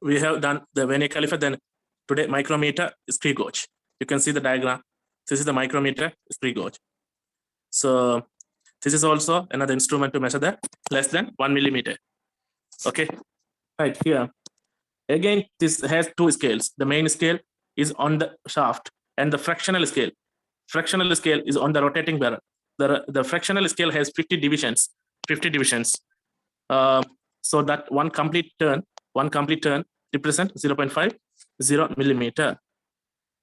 we have done the vernier caliper, then today micrometer, screw gauge. You can see the diagram. This is the micrometer, screw gauge. So this is also another instrument to measure the less than 1 millimeter. Okay, right here. Again, this has two scales. The main scale is on the shaft, and the fractional scale. Fractional scale is on the rotating barrel. The fractional scale has 50 divisions. 50 divisions. So that one complete turn represent 0.50 millimeter.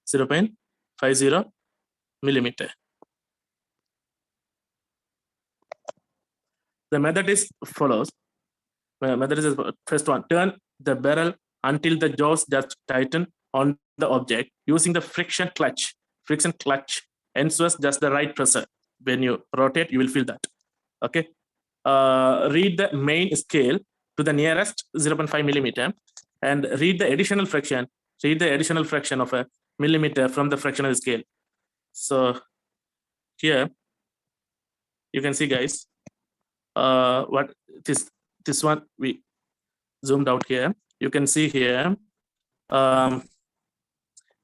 0.50 millimeter. The method is follows. Method is first one: turn the barrel until the jaws just tighten on the object using the friction clutch. Friction clutch ensures just the right pressure. When you rotate, you will feel that. Okay. Read the main scale to the nearest 0.5 millimeter and read the additional fraction. Read the additional fraction of a millimeter from the fractional scale. So here you can see, guys, what this one we zoomed out here. You can see here.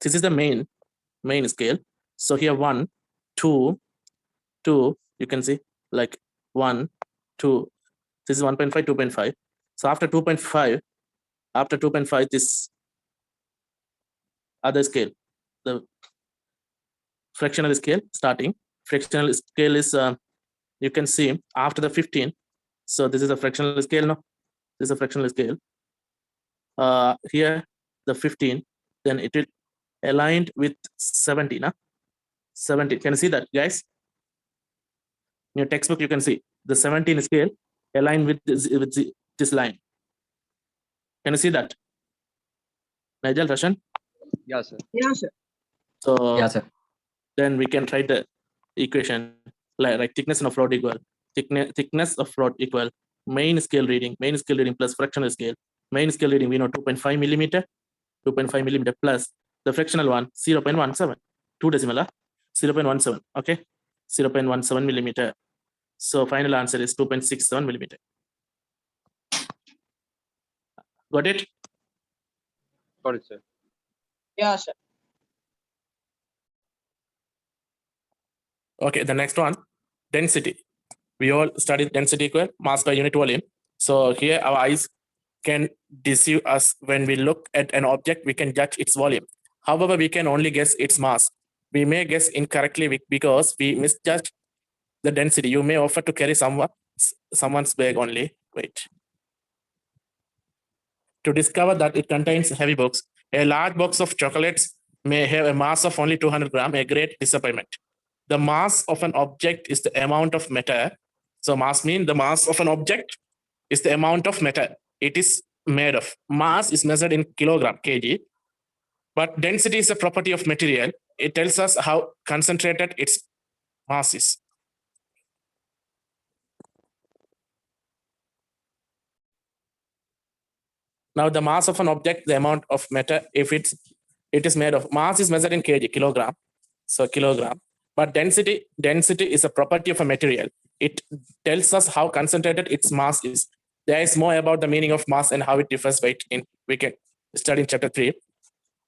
This is the main scale. So here 1, 2, 2. You can see like 1, 2. This is 1.5, 2.5. So after 2.5, this other scale, the fractional scale starting. Fractional scale is you can see after the 15. So this is a fractional scale. No, this is a fractional scale. Here the 15, then it will aligned with 70. Nah? 70. Can you see that, guys? In your textbook, you can see the 17 scale aligned with this line. Can you see that? Nigel, Rashan? Yes, sir. Yeah, sir. So Yes, sir. then we can write the equation like thickness of rod equal thickness of rod equal main scale reading plus fractional scale. Main scale reading we know 2.5 millimeter plus the fractional one 0.17, 2 decimal 0.17. Okay, 0.17 millimeter. So final answer is 2.67 millimeter. Got it? Got it, sir. Yeah, sir. Okay, the next one, density. We all studied density equal mass per unit volume. So here our eyes can deceive us. When we look at an object, we can judge its volume. However, we can only guess its mass. We may guess incorrectly because we misjudge the density. You may offer to carry someone's bag only. Wait. To discover that it contains heavy box, a large box of chocolates may have a mass of only 200 grams, a great disappointment. The mass of an object is the amount of matter. So mass means the mass of an object is the amount of matter it is made of. Mass is measured in kilogram, kg. But density is a property of material. It tells us how concentrated its mass is. Now the mass of an object, the amount of matter, if it is made of, mass is measured in kg, kilogram. So kilogram. But density is a property of a material. It tells us how concentrated its mass is. There is more about the meaning of mass and how it differs. We can study in chapter 3.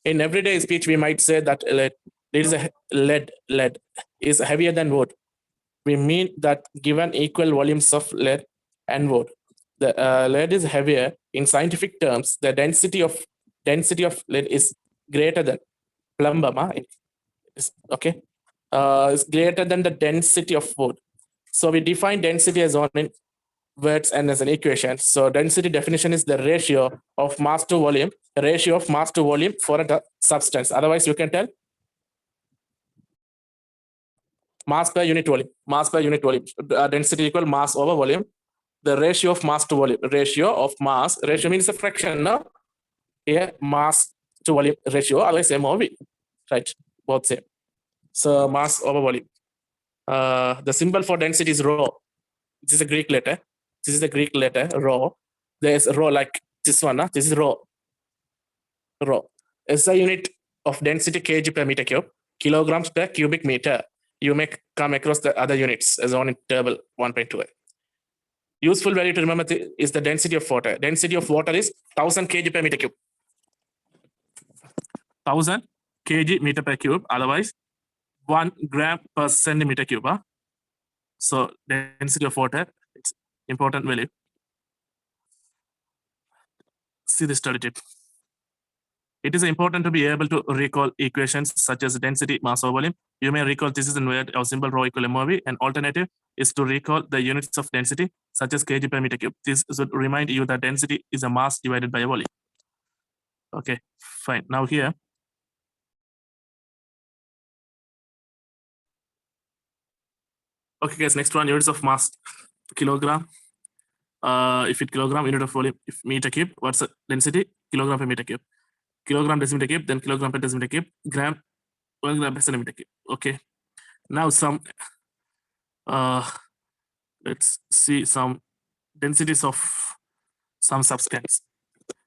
In everyday speech, we might say that lead is heavier than wood. We mean that given equal volumes of lead and wood, the lead is heavier. In scientific terms, the density of lead is greater than okay. Is greater than the density of wood. So we define density as one in words and as an equation. So density definition is the ratio of mass to volume, for a substance. Otherwise, you can tell mass per unit volume. Density equal mass over volume. The ratio of mass to volume. Ratio means a fraction. No? Here, mass to volume ratio. Otherwise, M over V. Right? Both same. So mass over volume. The symbol for density is rho. This is a Greek letter. Rho. There's a rho like this one. This is rho. It's a unit of density kg per meter cube, kilograms per cubic meter. You may come across the other units as on in table 1.2. Useful value to remember is the density of water. Density of water is 1000 kg per meter cube. 1000 kg meter per cube, otherwise 1 gram per centimeter cube. So density of water, it's important value. See the study tip. It is important to be able to recall equations such as density, mass, or volume. You may recall this is in where our symbol rho equal MOV. An alternative is to recall the units of density such as kg per meter cube. This should remind you that density is a mass divided by a volume. Okay, fine. Now here, okay, guys, next one, units of mass, kilogram. If it kilogram, unit of volume, if meter cube, what's the density? Kilogram per meter cube. Kilogram decimeter cube, then kilogram per decimeter cube, gram, 1 gram per centimeter cube. Okay. Now let's see some densities of some substance.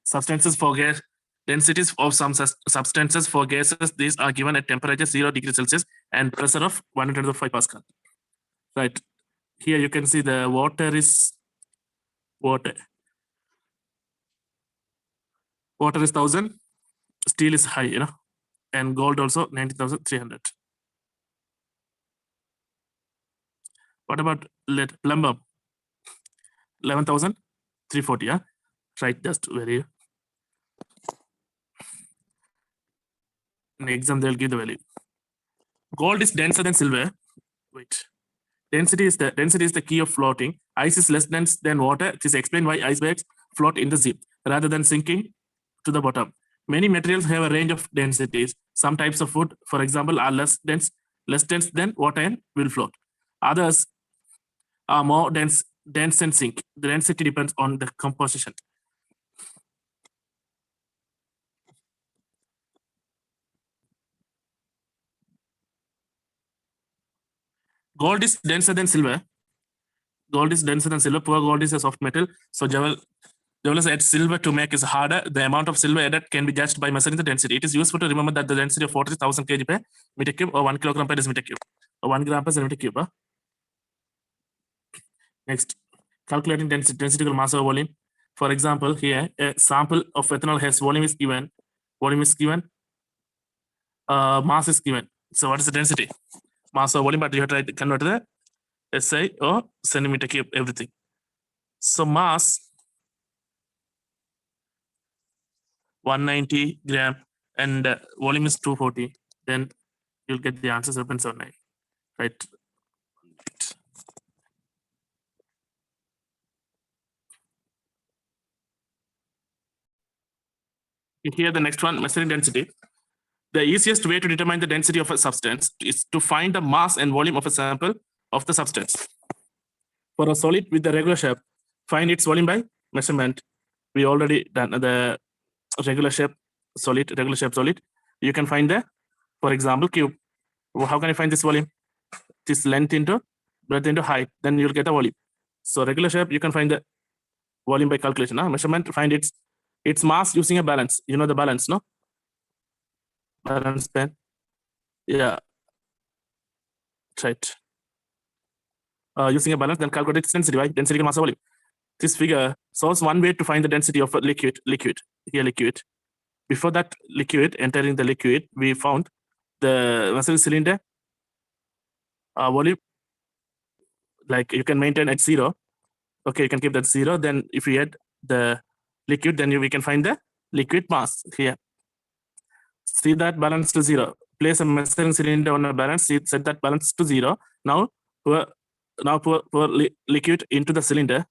Substances for gas, densities of some substances for gases, these are given at temperature 0 degrees Celsius and pressure of 105 Pascal. Right. Here you can see the water is water. Water is 1000, steel is high, and gold also 19,300. What about lead, plumber? 11,340. Yeah, right. Just value. In exam, they'll give the value. Gold is denser than silver. Wait. Density is the key of floating. Ice is less dense than water. This explains why icebergs float in the sea rather than sinking to the bottom. Many materials have a range of densities. Some types of wood, for example, are less dense than water and will float. Others are more dense and sink. The density depends on the composition. Gold is denser than silver. Gold is denser than silver. Poor gold is a soft metal. So Jewelers add silver to make it harder. The amount of silver added can be judged by measuring the density. It is useful to remember that the density of water is 1000 kg per meter cube or 1 kilogram per decimeter cube or 1 gram per centimeter cube. Next, calculating density of mass or volume. For example, here a sample of ethanol has volume is given. Mass is given. So what is the density? Mass or volume, but you have to convert the SI or centimeter cube, everything. So mass 190 gram and volume is 240, then you'll get the answer 0.79, right? Here the next one, measuring density. The easiest way to determine the density of a substance is to find the mass and volume of a sample of the substance. For a solid with the regular shape, find its volume by measurement. We already done the regular shape solid. You can find the, for example, cube. How can I find this volume? This length into breadth into height, then you'll get a volume. So regular shape, you can find the volume by calculation. Measurement, find its mass using a balance. You know the balance, no? Balance pen. Yeah. Right. Using a balance, then calculate its density, right? Density mass volume. This figure shows one way to find the density of a liquid. Here, liquid. Before that liquid, entering the liquid, we found the vessel cylinder volume. Like you can maintain at 0. Okay, you can keep that 0. Then if we add the liquid, then we can find the liquid mass here. See that balance to 0. Place a measuring cylinder on a balance. Set that balance to 0. Now pour liquid into the cylinder.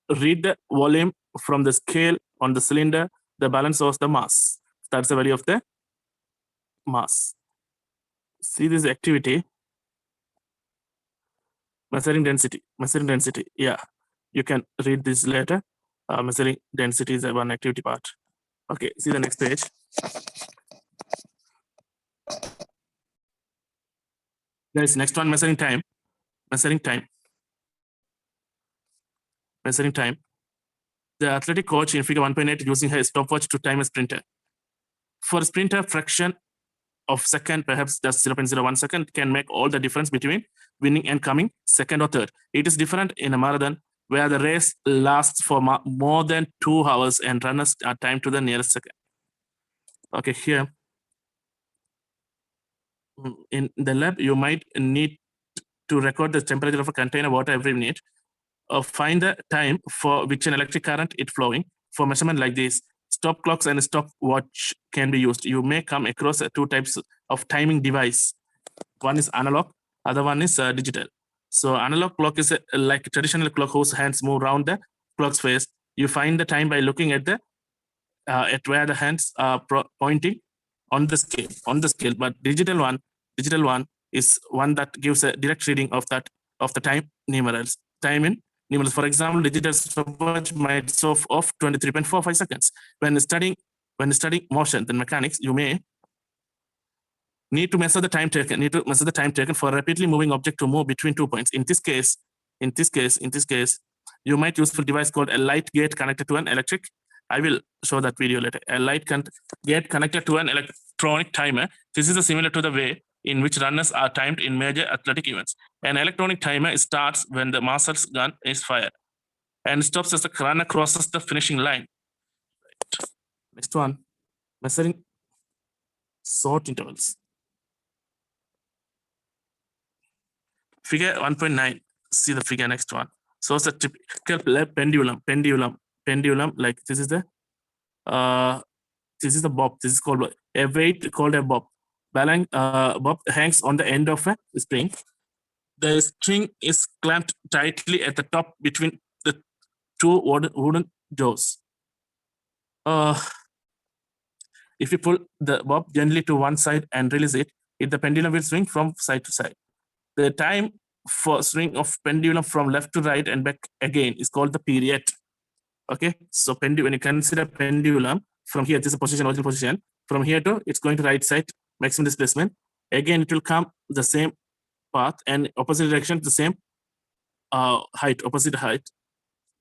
Read the volume from the scale on the cylinder. The balance shows the mass. That's the value of the mass. See this activity. Measuring density. Yeah, you can read this later. Measuring density is one activity part. Okay, see the next page. Guys, next one, measuring time. The athletic coach in figure 1.8 using her stopwatch to time a sprinter. For a sprinter, fraction of second, perhaps just 0.01 second, can make all the difference between winning and coming second or third. It is different in a marathon where the race lasts for more than 2 hours and runners are timed to the nearest second. Okay, here in the lab, you might need to record the temperature of a container water every minute. Find the time for which an electric current is flowing. For measurement like this, stop clocks and stopwatch can be used. You may come across two types of timing device. One is analog, other one is digital. So analog clock is like a traditional clock whose hands move around the clock's face. You find the time by looking at the at where the hands are pointing on the scale. But digital one is one that gives a direct reading of the time numerals. Time in numerals. For example, digital stopwatch might show off 23.45 seconds. When studying motion, then mechanics, you may need to measure the time taken for a rapidly moving object to move between 2 points. In this case, you might use a device called a light gate connected to an electric. I will show that video later. A light gate connected to an electronic timer. This is similar to the way in which runners are timed in major athletic events. An electronic timer starts when the master's gun is fired and stops as the runner crosses the finishing line. Next one, measuring short intervals. Figure 1.9. See the figure next one. So it's a typical pendulum. Like this is the bob. This is called a weight called a bob. Bob hangs on the end of a string. The string is clamped tightly at the top between the two wooden jaws. If you pull the bob gently to one side and release it, the pendulum will swing from side to side. The time for swing of pendulum from left to right and back again is called the period. Okay, so when you consider pendulum from here, this is the original position. From here to it's going to right side, maximum displacement. Again, it will come the same path and opposite direction, the same height, opposite height.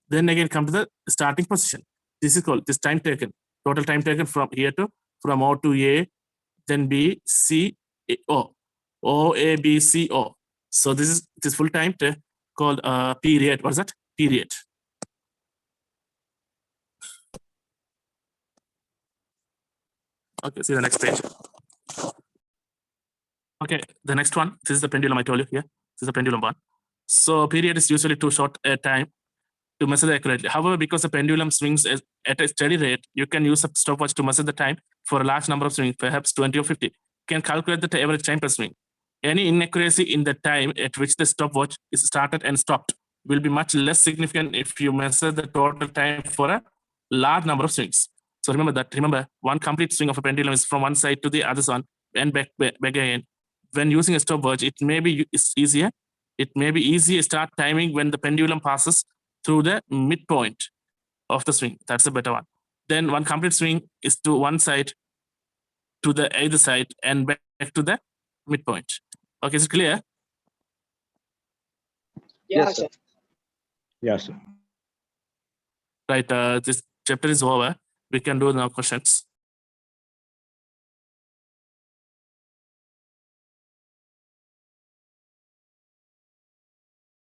Then again come to the starting position. This is called this time taken. Total time taken from here to from O to A, then B, C, O. O, A, B, C, O. So this is full time called period. What is that? Period. Okay, see the next page. Okay, the next one. This is the pendulum I told you here. This is the pendulum one. So period is usually too short a time to measure accurately. However, because the pendulum swings at a steady rate, you can use a stopwatch to measure the time for a large number of swings, perhaps 20 or 50. You can calculate the average time per swing. Any inaccuracy in the time at which the stopwatch is started and stopped will be much less significant if you measure the total time for a large number of swings. So remember, one complete swing of a pendulum is from one side to the other one and back again. When using a stopwatch, it may be easier. It may be easier start timing when the pendulum passes through the midpoint of the swing. That's a better one. Then one complete swing is to one side, to the either side, and back to the midpoint. Okay, is it clear? Yes, sir. Yes, sir. Right, this chapter is over. We can do now questions.